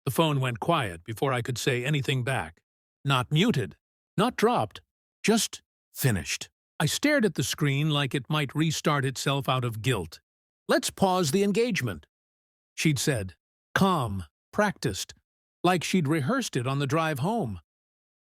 The phone went quiet before I could say anything back. Not muted, not dropped, just finished. I stared at the screen like it might restart itself out of guilt. "Let's pause the engagement," she'd said. Calm, practiced, like she'd rehearsed it on the drive home.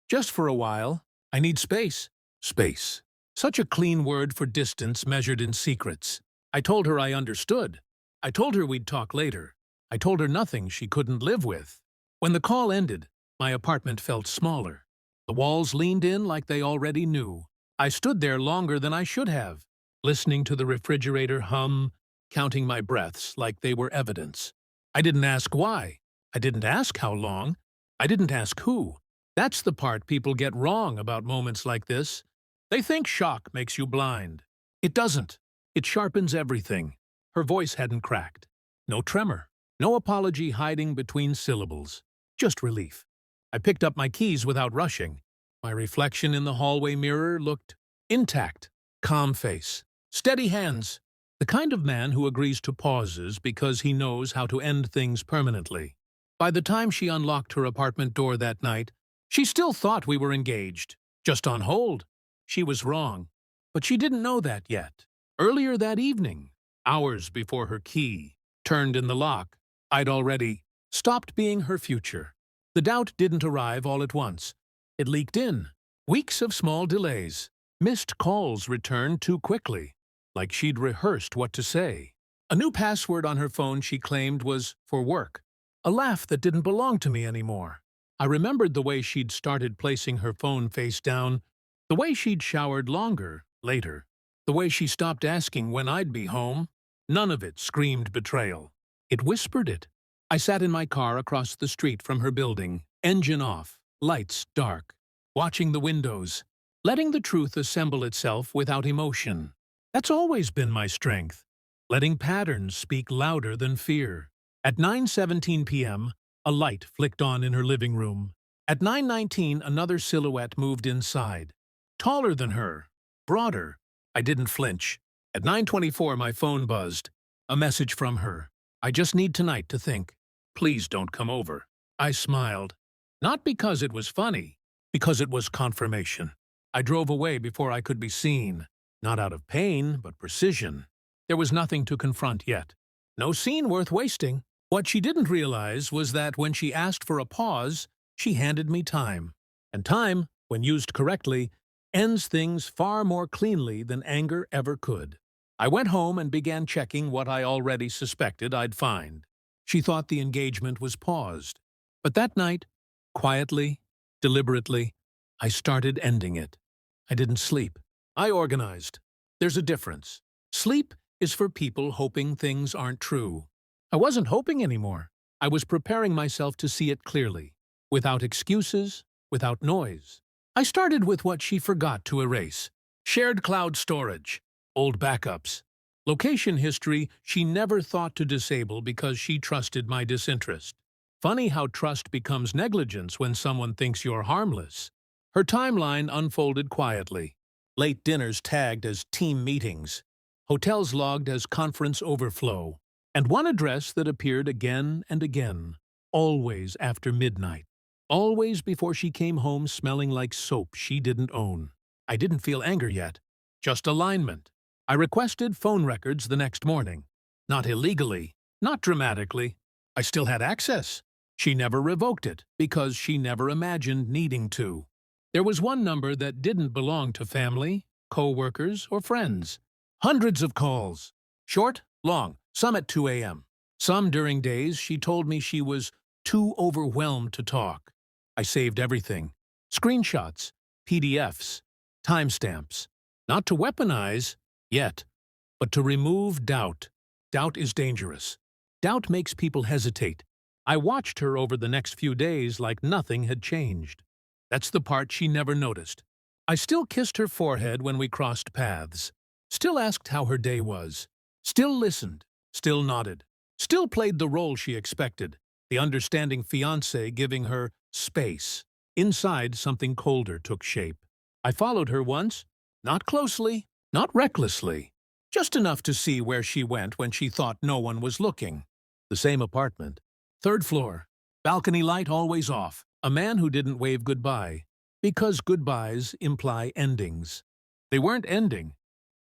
"Just for a while. I need space." Space. Such a clean word for distance measured in secrets. I told her I understood. I told her we'd talk later. I told her nothing she couldn't live with. When the call ended, my apartment felt smaller. The walls leaned in like they already knew. I stood there longer than I should have, listening to the refrigerator hum, counting my breaths like they were evidence. I didn't ask why. I didn't ask how long. I didn't ask who. That's the part people get wrong about moments like this. They think shock makes you blind. It doesn't. It sharpens everything. Her voice hadn't cracked. No tremor. No apology hiding between syllables. Just relief. I picked up my keys without rushing. My reflection in the hallway mirror looked intact. Calm face. Steady hands. The kind of man who agrees to pauses because he knows how to end things permanently. By the time she unlocked her apartment door that night, she still thought we were engaged, just on hold. She was wrong, but she didn't know that yet. Earlier that evening, hours before her key turned in the lock, I'd already stopped being her future. The doubt didn't arrive all at once. It leaked in. Weeks of small delays. Missed calls returned too quickly, like she'd rehearsed what to say. A new password on her phone she claimed was for work. A laugh that didn't belong to me anymore. I remembered the way she'd started placing her phone face down, the way she'd showered longer, later, the way she stopped asking when I'd be home. None of it screamed betrayal. It whispered it. I sat in my car across the street from her building, engine off, lights dark, watching the windows, letting the truth assemble itself without emotion. That's always been my strength, letting patterns speak louder than fear. At 9:17 p.m., a light flicked on in her living room. At 9:19, another silhouette moved inside. Taller than her, broader. I didn't flinch. At 9:24, my phone buzzed. A message from her. "I just need tonight to think. Please don't come over." I smiled. Not because it was funny, because it was confirmation. I drove away before I could be seen. Not out of pain, but precision. There was nothing to confront yet. No scene worth wasting. What she didn't realize was that when she asked for a pause, she handed me time. And time, when used correctly, ends things far more cleanly than anger ever could. I went home and began checking what I already suspected I'd find. She thought the engagement was paused. But that night, quietly, deliberately, I started ending it. I didn't sleep. I organized. There's a difference. Sleep is for people hoping things aren't true. I wasn't hoping anymore. I was preparing myself to see it clearly, without excuses, without noise. I started with what she forgot to erase. Shared cloud storage, old backups, location history she never thought to disable because she trusted my disinterest. Funny how trust becomes negligence when someone thinks you're harmless. Her timeline unfolded quietly. Late dinners tagged as team meetings, hotels logged as conference overflow, and one address that appeared again and again, always after midnight, always before she came home smelling like soap she didn't own. I didn't feel anger yet, just alignment. I requested phone records the next morning. Not illegally, not dramatically. I still had access. She never revoked it because she never imagined needing to. There was one number that didn't belong to family, co-workers, or friends. Hundreds of calls. Short, long, some at 2 a.m. Some during days she told me she was too overwhelmed to talk. I saved everything. Screenshots, PDFs, timestamps. Not to weaponize, yet, but to remove doubt. Doubt is dangerous. Doubt makes people hesitate. I watched her over the next few days like nothing had changed. That's the part she never noticed. I still kissed her forehead when we crossed paths. Still asked how her day was. Still listened. Still nodded. Still played the role she expected. The understanding fiancé giving her space. Inside, something colder took shape. I followed her once. Not closely. Not recklessly. Just enough to see where she went when she thought no one was looking. The same apartment. Third floor. Balcony light always off. A man who didn't wave goodbye. Because goodbyes imply endings. They weren't ending.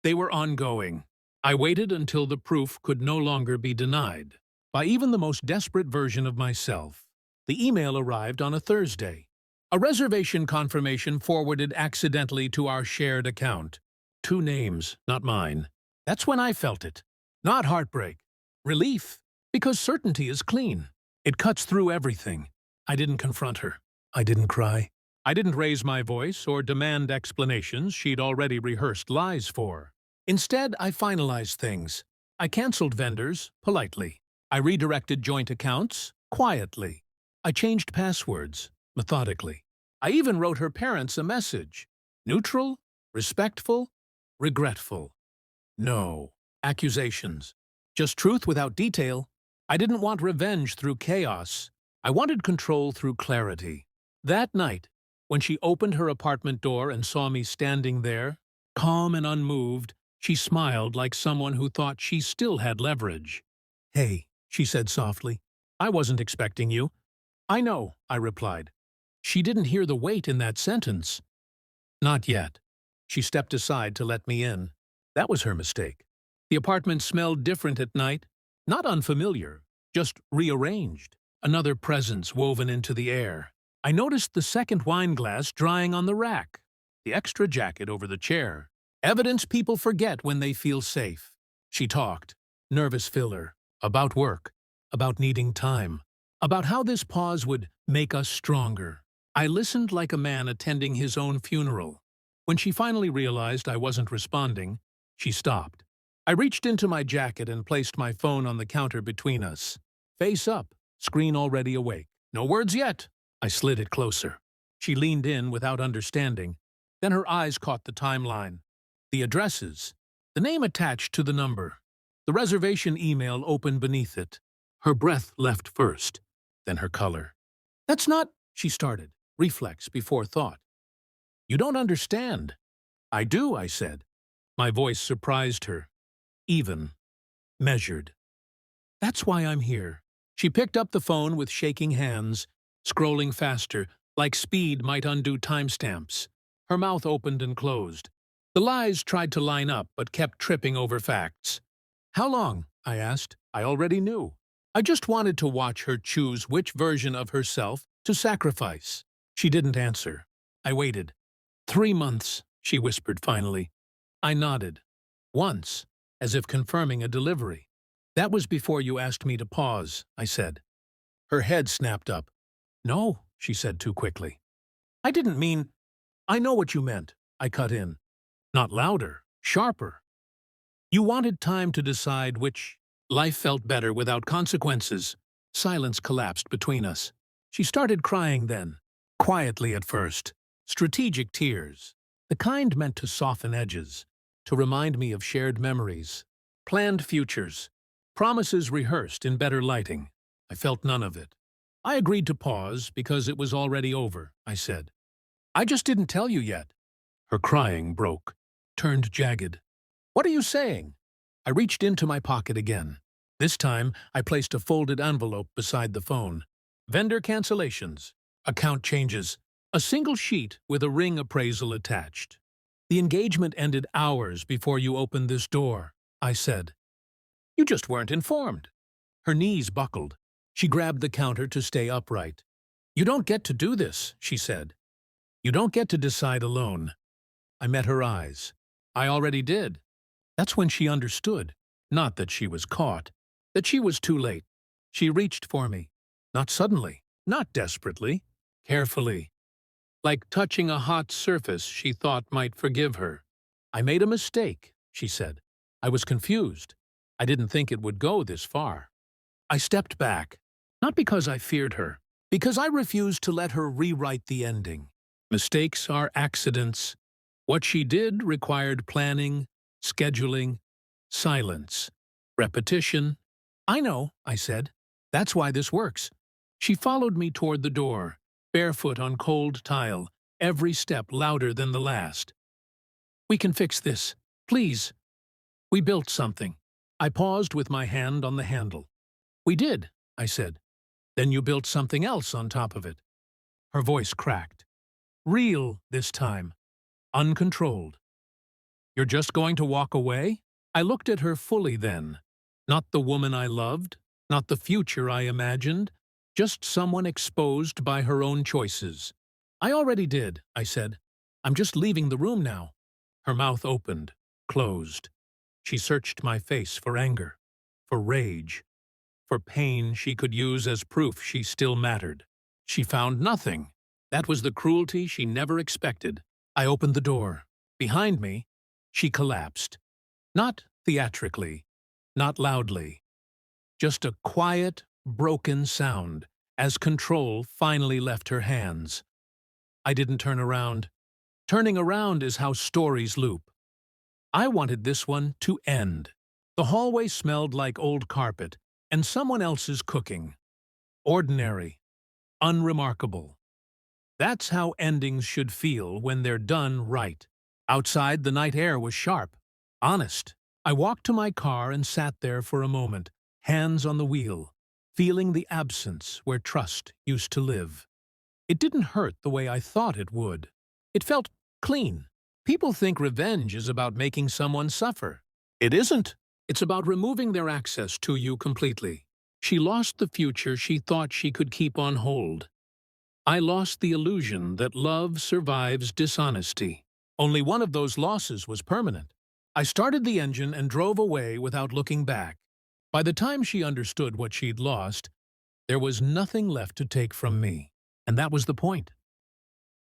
They were ongoing. I waited until the proof could no longer be denied. By even the most desperate version of myself. The email arrived on a Thursday. A reservation confirmation forwarded accidentally to our shared account. 2 names, not mine. That's when I felt it. Not heartbreak. Relief. Because certainty is clean. It cuts through everything. I didn't confront her. I didn't cry. I didn't raise my voice or demand explanations she'd already rehearsed lies for. Instead, I finalized things. I canceled vendors, politely. I redirected joint accounts, quietly. I changed passwords, methodically. I even wrote her parents a message. Neutral, respectful, regretful. No accusations. Just truth without detail. I didn't want revenge through chaos. I wanted control through clarity. That night, when she opened her apartment door and saw me standing there, calm and unmoved, she smiled like someone who thought she still had leverage. "Hey," she said softly, "I wasn't expecting you." "I know," I replied. She didn't hear the weight in that sentence. Not yet. She stepped aside to let me in. That was her mistake. The apartment smelled different at night. Not unfamiliar, just rearranged. Another presence woven into the air. I noticed the second wine glass drying on the rack. The extra jacket over the chair. Evidence people forget when they feel safe. She talked, nervous filler, about work, about needing time, about how this pause would make us stronger. I listened like a man attending his own funeral. When she finally realized I wasn't responding, she stopped. I reached into my jacket and placed my phone on the counter between us. Face up, screen already awake. No words yet. I slid it closer. She leaned in without understanding. Then her eyes caught the timeline. The addresses. The name attached to the number. The reservation email opened beneath it. Her breath left first, then her color. "That's not," she started, reflex before thought. "You don't understand." "I do," I said. My voice surprised her. Even. Measured. "That's why I'm here." She picked up the phone with shaking hands, scrolling faster, like speed might undo timestamps. Her mouth opened and closed. The lies tried to line up but kept tripping over facts. "How long?" I asked. I already knew. I just wanted to watch her choose which version of herself to sacrifice. She didn't answer. I waited. 3 months, she whispered finally. I nodded. Once, as if confirming a delivery. "That was before you asked me to pause," I said. Her head snapped up. "No," she said too quickly. "I didn't mean—" "I know what you meant," I cut in. Not louder, sharper. "You wanted time to decide which—" Life felt better without consequences. Silence collapsed between us. She started crying then. Quietly at first. Strategic tears. The kind meant to soften edges. To remind me of shared memories. Planned futures. Promises rehearsed in better lighting. I felt none of it. I agreed to pause because it was already over, I said. "I just didn't tell you yet." Her crying broke. Turned jagged. "What are you saying?" I reached into my pocket again. This time, I placed a folded envelope beside the phone. Vendor cancellations. Account changes. A single sheet with a ring appraisal attached. "The engagement ended hours before you opened this door," I said. "You just weren't informed." Her knees buckled. She grabbed the counter to stay upright. "You don't get to do this," she said. "You don't get to decide alone." I met her eyes. I already did. That's when she understood. Not that she was caught. That she was too late. She reached for me. Not suddenly. Not desperately. Carefully. Like touching a hot surface she thought might forgive her. "I made a mistake," she said. "I was confused. I didn't think it would go this far." I stepped back. Not because I feared her. Because I refused to let her rewrite the ending. Mistakes are accidents. What she did required planning, scheduling, silence, repetition. "I know," I said. "That's why this works." She followed me toward the door, barefoot on cold tile, every step louder than the last. "We can fix this. Please." We built something. I paused with my hand on the handle. "We did," I said. Then you built something else on top of it. Her voice cracked. Real this time. Uncontrolled. You're just going to walk away? I looked at her fully then. Not the woman I loved, not the future I imagined, just someone exposed by her own choices. I already did, I said. I'm just leaving the room now. Her mouth opened, closed. She searched my face for anger, for rage, for pain she could use as proof she still mattered. She found nothing. That was the cruelty she never expected. I opened the door. Behind me, she collapsed. Not theatrically, not loudly. Just a quiet, broken sound as control finally left her hands. I didn't turn around. Turning around is how stories loop. I wanted this one to end. The hallway smelled like old carpet and someone else's cooking. Ordinary, unremarkable. That's how endings should feel when they're done right. Outside, the night air was sharp, honest. I walked to my car and sat there for a moment, hands on the wheel, feeling the absence where trust used to live. It didn't hurt the way I thought it would. It felt clean. People think revenge is about making someone suffer. It isn't. It's about removing their access to you completely. She lost the future she thought she could keep on hold. I lost the illusion that love survives dishonesty. Only one of those losses was permanent. I started the engine and drove away without looking back. By the time she understood what she'd lost, there was nothing left to take from me. And that was the point.